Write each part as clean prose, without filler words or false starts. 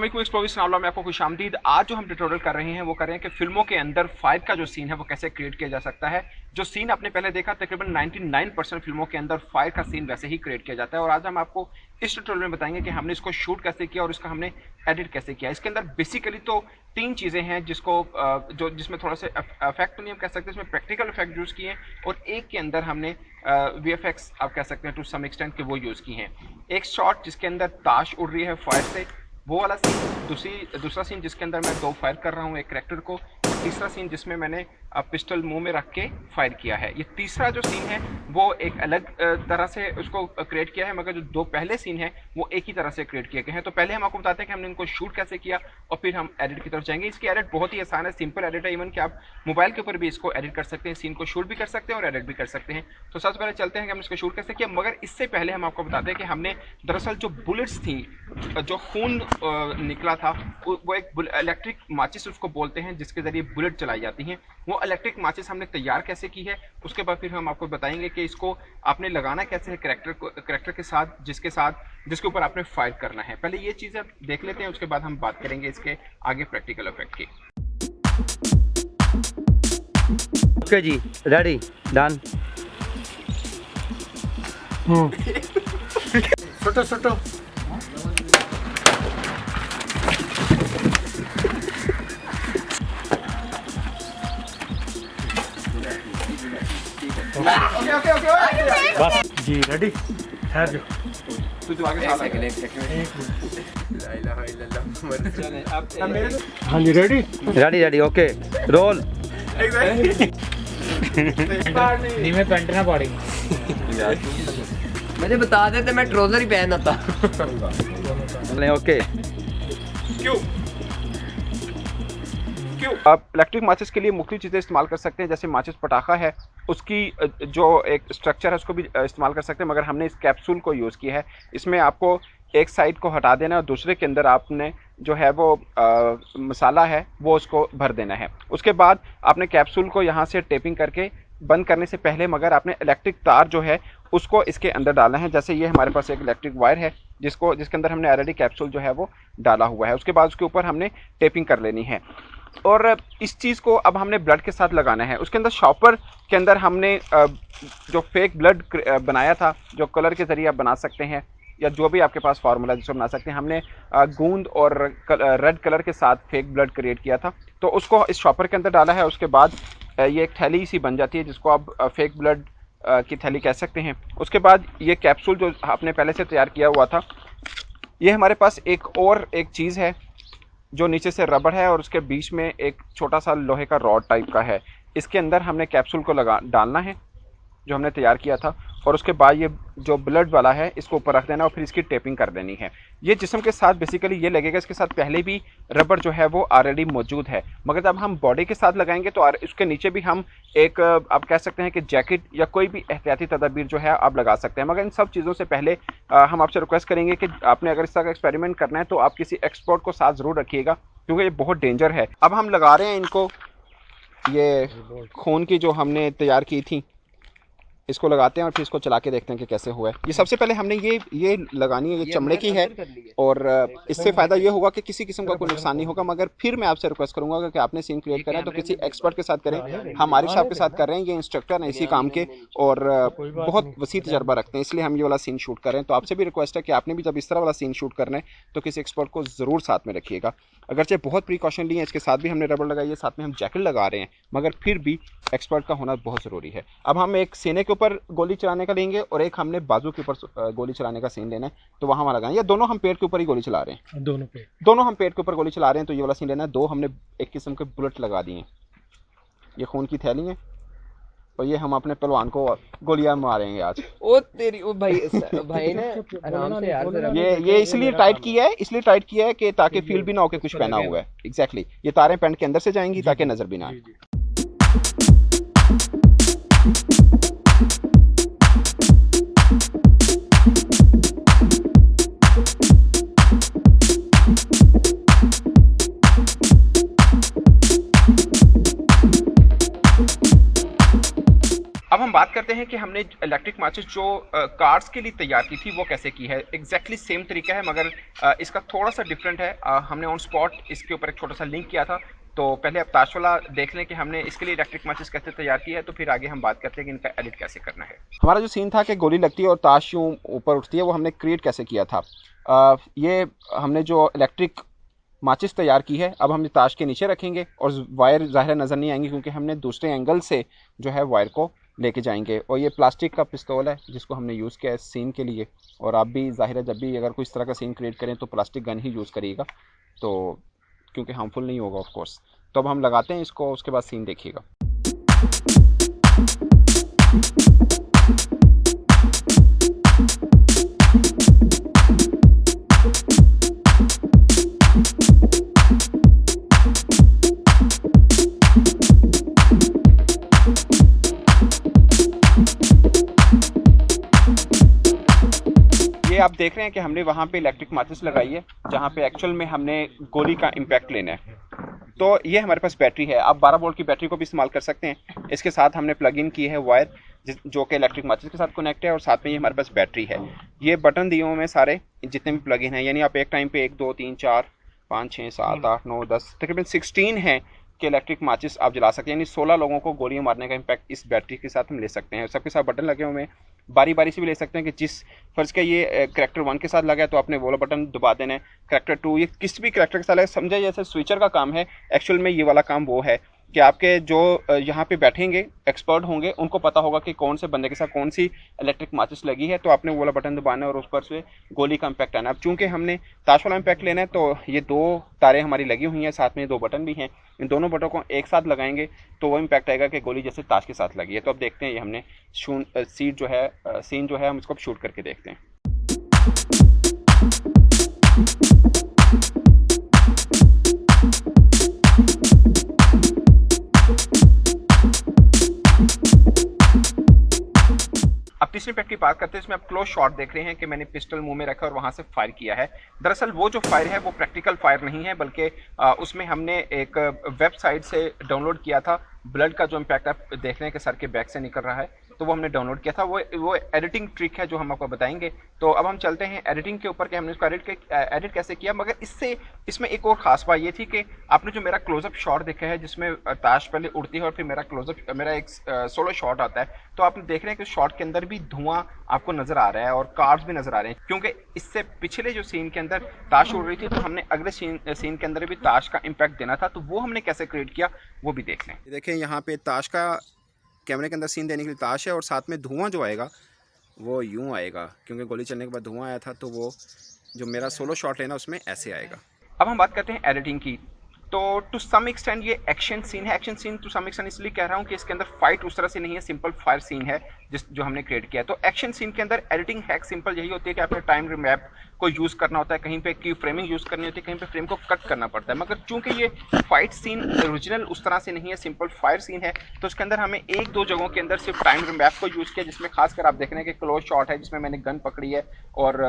अस्सलाम वालेकुम एक्सप्लोर में आपको खुशामदीद। आज जो हम ट्यूटोरियल कर रहे हैं वो कर रहे हैं कि फिल्मों के अंदर फायर का जो सीन है वो कैसे क्रिएट किया जा सकता है। जो सीन आपने पहले देखा तकरीबन 99% फिल्मों के अंदर फायर का सीन वैसे ही क्रिएट किया जाता है, और आज हम आपको इस ट्यूटोरियल में बताएंगे कि हमने इसको शूट कैसे किया और इसका हमने एडिट कैसे किया। इसके अंदर बेसिकली तो तीन चीज़ें हैं जिसमें थोड़ा सा इफेक्ट तो नहीं हम कह सकते, इसमें प्रैक्टिकल इफेक्ट यूज़ किए हैं, और एक के अंदर हमने VFX आप कह सकते हैं टू सम एक्सटेंट के वो यूज़ किए हैं। एक शॉट जिसके अंदर ताश उड़ रही है फायर से, वो वाला सीन। दूसरा सीन जिसके अंदर मैं दो फायर कर रहा हूँ एक करैक्टर को। तीसरा सीन जिसमें मैंने पिस्टल मुंह में रख के फायर किया है। ये तीसरा जो सीन है वो एक अलग तरह से उसको क्रिएट किया है, मगर जो दो पहले सीन है वो एक ही तरह से क्रिएट किए गए हैं। तो पहले हम आपको बताते हैं कि हमने इनको शूट कैसे किया और फिर हम एडिट की तरफ जाएंगे। इसकी एडिट बहुत ही आसान है, सिंपल एडिट है, इवन कि आप मोबाइल के ऊपर भी इसको एडिट कर सकते हैं, सीन को शूट भी कर सकते हैं और एडिट भी कर सकते हैं। तो सबसे पहले चलते हैं कि हमने इसको शूट कैसे किया, मगर इससे पहले हम आपको बताते हैं कि हमने दरअसल जो बुलेट्स थी, जो खून निकला था, वो एक इलेक्ट्रिक माचिस उसको बोलते हैं जिसके जरिए बुलेट चलाई जाती हैं। वो इलेक्ट्रिक माचिस हमने तैयार कैसे की है, उसके बाद फिर हम आपको बताएंगे कि इसको आपने लगाना कैसे है करैक्टर के साथ जिसके ऊपर आपने फायर करना है। पहले ये चीज़ें देख लेते हैं, उसके बाद हम बात करेंगे इसके आगे प्रैक्टिकल इफेक्ट की। ओके जी, रेडी, डन। छोटो बस जी, रेडी। ठहर जाओ, तो आगे साथ हाँ जी, रेडी रेडी, ओके, रोल। नीमे पेंट ना पड़ेगी। मुझे बता देते मैं ट्राउजर ही पहन आता। ओके, क्यों आप इलेक्ट्रिक माचिस के लिए मुख्तलिफ चीज़ें इस्तेमाल कर सकते हैं, जैसे माचिस पटाखा है उसकी जो एक स्ट्रक्चर है उसको भी इस्तेमाल कर सकते हैं, मगर हमने इस कैप्सूल को यूज़ किया है। इसमें आपको एक साइड को हटा देना है और दूसरे के अंदर आपने जो है वो मसाला है वो उसको भर देना है। उसके बाद आपने कैप्सूल को यहाँ से टेपिंग करके बंद करने से पहले मगर आपने इलेक्ट्रिक तार जो है उसको इसके अंदर डालना है। जैसे ये हमारे पास एक इलेक्ट्रिक वायर है जिसके अंदर हमने ऑलरेडी कैप्सूल जो है वो डाला हुआ है। उसके बाद उसके ऊपर हमने टेपिंग कर लेनी है, और इस चीज़ को अब हमने ब्लड के साथ लगाना है। उसके अंदर शॉपर के अंदर हमने जो फेक ब्लड बनाया था, जो कलर के ज़रिए आप बना सकते हैं या जो भी आपके पास फार्मूला जिसको बना सकते हैं, हमने गूंद और रेड कलर के साथ फेक ब्लड क्रिएट किया था, तो उसको इस शॉपर के अंदर डाला है। उसके बाद ये एक थैली सी बन जाती है जिसको आप फेक ब्लड की थैली कह सकते हैं। उसके बाद ये कैप्सूल जो आपने पहले से तैयार किया हुआ था, ये हमारे पास एक चीज़ है जो नीचे से रबड़ है और उसके बीच में एक छोटा सा लोहे का रॉड टाइप का है। इसके अंदर हमने कैप्सूल को डालना है जो हमने तैयार किया था, और उसके बाद ये जो ब्लड वाला है इसको ऊपर रख देना और फिर इसकी टेपिंग कर देनी है। ये जिस्म के साथ बेसिकली ये लगेगा, इसके साथ पहले भी रबड़ जो है वो ऑलरेडी मौजूद है, मगर जब हम बॉडी के साथ लगाएंगे तो इसके नीचे भी हम एक आप कह सकते हैं कि जैकेट या कोई भी एहतियाती तदाबीर जो है आप लगा सकते हैं। मगर इन सब चीज़ों से पहले हम आपसे रिक्वेस्ट करेंगे कि आपने अगर इस तरह का एक्सपेरिमेंट करना है तो आप किसी एक्सपर्ट को साथ ज़रूर रखिएगा, क्योंकि ये बहुत डेंजर है। अब हम लगा रहे हैं इनको, ये खून की जो हमने तैयार की थी इसको लगाते हैं और फिर इसको चला के देखते हैं कि कैसे हुआ है। ये सबसे पहले हमने ये लगानी है, ये चमड़े की है, और इससे फ़ायदा ये होगा कि किसी किस्म का कोई नुकसान नहीं होगा। मगर फिर मैं आपसे रिक्वेस्ट करूंगा कि आपने सीन क्रिएट करें तो किसी एक्सपर्ट के साथ करें। हम आरिफ साहब के साथ कर रहे हैं, ये इंस्ट्रक्टर हैं इसी काम के और बहुत वसी तजर्बा रखते हैं, इसलिए हम ये वाला सीन शूट कर रहे हैं। तो आपसे भी रिक्वेस्ट है कि आपने भी जब इस तरह वाला सीन शूट करना है तो किसी एक्सपर्ट को ज़रूर साथ में रखिएगा। अगरचे बहुत प्रिकॉशन लिए हैं, इसके साथ भी हमने रबड़ लगाई है, साथ में हम जैकेट लगा रहे हैं, मगर फिर भी एक्सपर्ट का होना बहुत ज़रूरी है। अब हम एक सीने के ऊपर गोली चलाने का लेंगे और एक हमने बाजू के ऊपर गोली चलाने का सीन लेना है, तो वहाँ हमारा लगाएं। या दोनों हम पेट के ऊपर ही गोली चला रहे हैं, दोनों हम पेट के ऊपर गोली चला रहे हैं, तो ये वाला सीन लेना है। दो हमने एक किस्म के बुलेट लगा दिए हैं, ये खून की थैली है, और ये हम अपने पहलवान को गोलियां मारेंगे आज। ओ तेरी ओ भाई ने आराम से यार, ये इसलिए टाइट किया है कि ताकि फील भी ना हो कि कुछ पहना हुआ है। एग्जैक्टली, ये तारें पैंट के अंदर से जाएंगी ताकि नजर भी ना आए। अब हम बात करते हैं कि हमने इलेक्ट्रिक माचिस जो कार्स के लिए तैयार की थी वो कैसे की है। एग्जैक्टली सेम तरीका है मगर इसका थोड़ा सा डिफरेंट है। हमने ऑन स्पॉट इसके ऊपर एक छोटा सा लिंक किया था। तो पहले आप ताश वाला देख लें कि हमने इसके लिए इलेक्ट्रिक माचिस कैसे तैयार की है, तो फिर आगे हम बात करते हैं कि इनका एडिट कैसे करना है। हमारा जो सीन था कि गोली लगती है और ताश यूँ ऊपर उठती है, वो हमने क्रिएट कैसे किया था। ये हमने जो इलेक्ट्रिक माचिस तैयार की है, अब हम ताश के नीचे रखेंगे और वायर ज़ाहिर नज़र नहीं आएंगी क्योंकि हमने दूसरे एंगल से जो है वायर को लेके जाएंगे। और ये प्लास्टिक का पिस्तौल है जिसको हमने यूज़ किया है सीन के लिए। और आप भी ज़ाहिर है जब भी अगर कोई इस तरह का सीन क्रिएट करें तो प्लास्टिक गन ही यूज़ करिएगा, तो क्योंकि हार्मफुल नहीं होगा ऑफ कोर्स। तो अब हम लगाते हैं इसको, उसके बाद सीन देखिएगा। आप देख रहे हैं कि हमने वहाँ पे इलेक्ट्रिक माचिस लगाई है जहाँ पे एक्चुअल में हमने गोली का इम्पैक्ट लेना है। तो ये हमारे पास बैटरी है, आप 12 वोल्ट की बैटरी को भी इस्तेमाल कर सकते हैं। इसके साथ हमने प्लग इन की है वायर जो कि इलेक्ट्रिक माचिस के साथ कनेक्ट है और साथ में ये हमारे पास बैटरी है। ये बटन दिए हुए हैं सारे जितने भी प्लग इन हैं, यानी आप एक टाइम पे 1 2 3 4 5 6 7 8 9 10 तकरीबन 16 हैं कि इलेक्ट्रिक माचिस आप जला सकते हैं। यानी 16 लोगों को गोलियां मारने का इम्पैक्ट इस बैटरी के साथ हम ले सकते हैं। सबके साथ बटन लगे हुए हैं, बारी बारी से भी ले सकते हैं कि जिस फर्ज का ये करैक्टर 1 के साथ लगा है तो आपने वो वाला बटन दबा देना है। करैक्टर 2 ये किस भी करैक्टर के साथ लगा, समझे जैसे स्विचर का काम है, एक्चुअल में ये वाला काम वो है कि आपके जो यहाँ पे बैठेंगे एक्सपर्ट होंगे उनको पता होगा कि कौन से बंदे के साथ कौन सी इलेक्ट्रिक माचिस लगी है, तो आपने वो वाला बटन दबाना है और उस पर से गोली का इम्पैक्ट आना है। अब चूंकि हमने ताश वाला इम्पैक्ट लेना है तो ये 2 तारें हमारी लगी हुई हैं, साथ में 2 बटन भी हैं। इन दोनों बटनों को एक साथ लगाएंगे तो वो इम्पैक्ट आएगा कि गोली जैसे ताश के साथ लगी है। तो अब देखते हैं ये हमने सीन जो है हम इसको शूट करके देखते हैं। अब तीसरे इम्पैक्ट की बात करते हैं, इसमें आप क्लोज शॉट देख रहे हैं कि मैंने पिस्टल मुंह में रखा और वहां से फायर किया है। दरअसल वो जो फायर है वो प्रैक्टिकल फायर नहीं है, बल्कि उसमें हमने एक वेबसाइट से डाउनलोड किया था। ब्लड का जो इम्पैक्ट आप देख रहे हैं कि सर के बैक से निकल रहा है, तो वो हमने डाउनलोड किया था। वो एडिटिंग ट्रिक है जो हम आपको बताएंगे। तो अब हम चलते हैं एडिटिंग के ऊपर कि हमने उसको एडिट कैसे किया। मगर इसमें एक और ख़ास बात ये थी कि आपने जो मेरा क्लोजअप शॉट देखा है जिसमें ताश पहले उड़ती है और फिर मेरा एक सोलो शॉट आता है, तो आप देख रहे हैं कि शॉट के अंदर भी धुआं आपको नज़र आ रहा है और कार्ड्स भी नज़र आ रहे हैं, क्योंकि इससे पिछले जो सीन के अंदर ताश उड़ रही थी तो हमने अगले सीन के अंदर भी ताश का इम्पैक्ट देना था। तो वो हमने कैसे क्रिएट किया वो भी देख लें। देखें यहाँ पे ताश का कैमरे के अंदर सीन देने के लिए ताश है और साथ में धुआं जो आएगा वो यूं आएगा, क्योंकि गोली चलने के बाद धुआं आया था। तो वो जो मेरा सोलो शॉट लेना उसमें ऐसे आएगा। अब हम बात करते हैं एडिटिंग की। तो टू सम एक्सटेंट ये एक्शन सीन है। Action scene to some extent इसलिए कह रहा हूँ कि इसके अंदर फाइट उस तरह से नहीं है, सिंपल फायर सीन है जो हमने क्रिएट किया है। तो एक्शन सीन के अंदर एडिटिंग हैक सिंपल यही होती है कि आपने टाइम मैप को यूज़ करना होता है, कहीं पे की फ्रेमिंग यूज़ करनी होती है, कहीं पे फ्रेम को कट करना पड़ता है। मगर चूंकि ये फाइट सीन ओरिजिनल उस तरह से नहीं है, सिंपल फायर सीन है, तो उसके अंदर हमें 1-2 जगहों के अंदर सिर्फ टाइम मैप को यूज़ किया, जिसमें खासकर आप देख रहे हैं कि क्लोज शॉट है जिसमें मैंने गन पकड़ी है और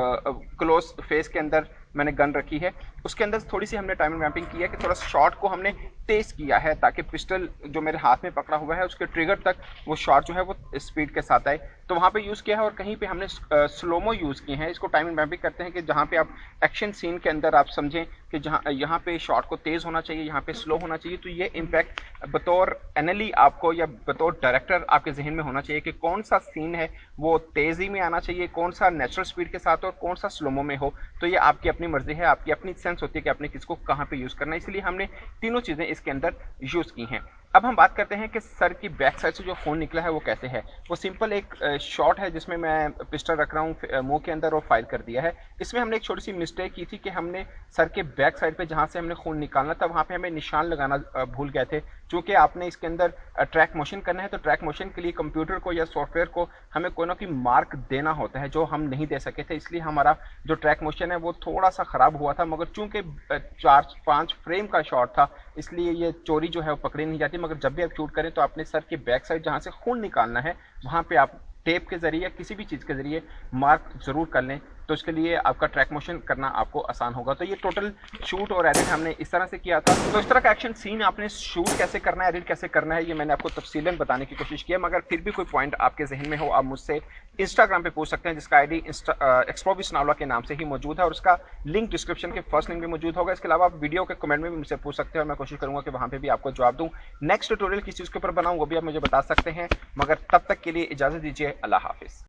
क्लोज फेस के अंदर मैंने गन रखी है। उसके अंदर थोड़ी सी हमने टाइम मैपिंग की है कि थोड़ा शॉट को हमने तेज किया है ताकि पिस्टल जो मेरे हाथ में पकड़ा हुआ है उसके ट्रिगर तक वो शॉट जो है वो स्पीड के साथ आए, तो वहाँ पे यूज़ किया है। और कहीं पे हमने स्लोमो यूज़ किए हैं। इसको टाइम मैपिंग करते हैं कि जहाँ पे आप एक्शन सीन के अंदर आप समझें कि जहाँ यहाँ पे शॉट को तेज़ होना चाहिए, यहाँ पे स्लो होना चाहिए। तो ये इम्पैक्ट बतौर एनएलई आपको या बतौर डायरेक्टर आपके जहन में होना चाहिए कि कौन सा सीन है वो तेज़ी में आना चाहिए, कौन सा नेचुरल स्पीड के साथ और कौन सा स्लोमो में हो। तो ये आपकी अपनी मर्जी है, आपकी अपनी सेंस होती है कि आपने किसको कहाँ पे यूज़ करना है। इसलिए हमने तीनों चीज़ें इसके अंदर यूज़ की हैं। अब हम बात करते हैं कि सर की बैक साइड से जो खून निकला है वो कैसे है। वो सिंपल एक शॉट है जिसमें मैं पिस्टल रख रहा हूँ मुंह के अंदर और फायर कर दिया है। इसमें हमने एक छोटी सी मिस्टेक की थी कि हमने सर के बैक साइड पे जहाँ से हमने खून निकालना था वहाँ पे हमें निशान लगाना भूल गए थे। चूँकि आपने इसके अंदर ट्रैक मोशन करना है तो ट्रैक मोशन के लिए कंप्यूटर को या सॉफ्टवेयर को हमें कोई ना कोई मार्क देना होता है, जो हम नहीं दे सके थे। इसलिए हमारा जो ट्रैक मोशन है वो थोड़ा सा ख़राब हुआ था। मगर चूँकि 4-5 फ्रेम का शॉट था इसलिए ये चोरी जो है वो पकड़ी नहीं जाती। मगर जब भी आप शूट करें तो आपने सर के बैक साइड जहाँ से खून निकालना है वहाँ पे आप टेप के ज़रिए या किसी भी चीज़ के ज़रिए मार्क ज़रूर कर लें। तो उसके लिए आपका ट्रैक मोशन करना आपको आसान होगा। तो ये टोटल शूट और एडिट हमने इस तरह से किया था। तो इस तरह का एक्शन सीन आपने शूट कैसे करना है, एडिट कैसे करना है, ये मैंने आपको तफसीलन बताने की कोशिश की है। मगर फिर भी कोई पॉइंट आपके जहन में हो, आप मुझसे इंस्टाग्राम पे पूछ सकते हैं, जिसका आईडी एक्सप्लोविस नावला के नाम से ही मौजूद है और उसका लिंक डिस्क्रिप्शन के फर्स्ट लिंक में मौजूद होगा। इसके अलावा आप वीडियो के कमेंट में भी मुझसे पूछ सकते हैं और मैं कोशिश करूंगा कि वहां पे भी आपको जवाब दूं। नेक्स्ट ट्यूटोरियल किस चीज़ के ऊपर बनाऊं वो भी आप मुझे बता सकते हैं, मगर तब तक के लिए इजाज़त दीजिए। अल्लाह हाफिज़।